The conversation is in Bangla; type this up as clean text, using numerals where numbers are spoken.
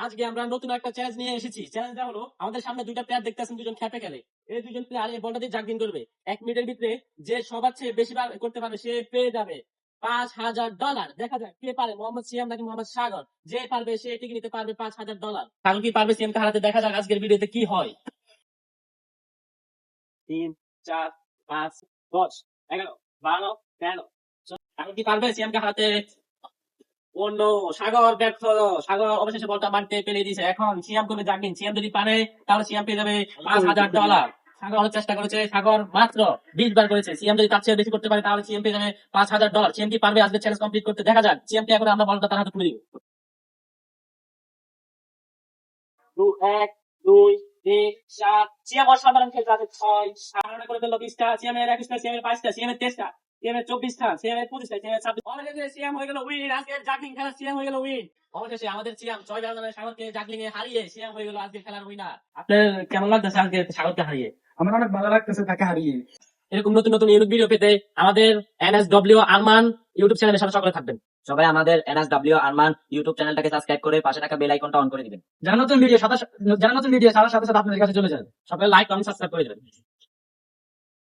আজকে আমরা নতুন একটা চ্যালেঞ্জ নিয়ে এসেছি। চ্যালেঞ্জটা হলো আমাদের সামনে দুইটা প্লেয়ার দেখতেছেন, দুজন খেপে খেলে। এই দুজন প্লেয়ার এই বলটা দিয়ে জাগিং করবে। 1 মিনিটের ভিতরে যে সবার চেয়ে বেশি বার করতে পারবে সে পেয়ে যাবে $5,000। দেখা যাক কে পারে, মোহাম্মদ সিয়াম নাকি মোহাম্মদ সাগর। যে পারবে সে টিকে নিতে পারবে $5,000। সাগর কি পারবে সিয়ামকে হারাতে? দেখা যাক আজকের ভিডিওতে কি হয়। 3, 4, 5, 10, 11, 12, 13। সাগর কি পারবে সিয়ামকে হারাতে? অন্য সাগর ব্যর্থ। সাগর অবশেষে বলটা মারতে পেরে দিয়েছে। এখন সিয়াম করবে জাগিং। সিয়াম যদি পারে তাহলে সিয়াম পেয়ে যাবে $5,000। সাগর অনেক চেষ্টা করেছে, সাগর মাত্র 20 বার করেছে। সিয়াম যদি তার চেয়ে বেশি করতে পারে তাহলে সিয়াম পেয়ে যাবে $5,000। সিয়াম কি পারবে আজকে চ্যালেঞ্জ কমপ্লিট করতে? দেখা যাক। সিয়ামকে এখন আমরা বলটা তার হাতে তুলে দিব। 1, 2, 3, 4। সিয়াম অসাধারণ খেলতে আছে। 6 সাগর করে ফেললো 20টা। সিয়ামের 21টা, সিয়ামের 22টা, সিয়ামের 23টা, সিয়ামের 24টা, সিয়ামের 25টা, সিয়ামের 26। অবশেষে সিয়াম হয়ে গেল উইন। আজকের জাগলিং খেলা সিয়াম হয়ে গেল উইন। অবশেষে আমাদের সিয়াম 6 বার সাগরকে জাগলিং এ হারিয়ে সিয়াম হয়ে গেল আজকের খেলার উইনার। আপনার কেমন লাগতেছে আজকে সাগরকে হারিয়ে? আমার অনেক ভালো লাগতেছে তাকে হারিয়ে। এরকম নতুন নতুন ইউনিক ভিডিও পেতে আমাদের NSW আরমান ইউটিউব চ্যানেলের সাথে সকলে থাকবেন। সবাই আমাদের NSW আরমান ইউটিউব চ্যানেলটাকে সাবস্ক্রাইব করে পাশে থাকা বেল আইকনটা অন করে দিবেন। যারা নতুন ভিডিও সাথে সাথে আপনাদের কাছে চলে যায়। সকলে লাইক কমেন্ট সাবস্ক্রাইব করে দেবেন।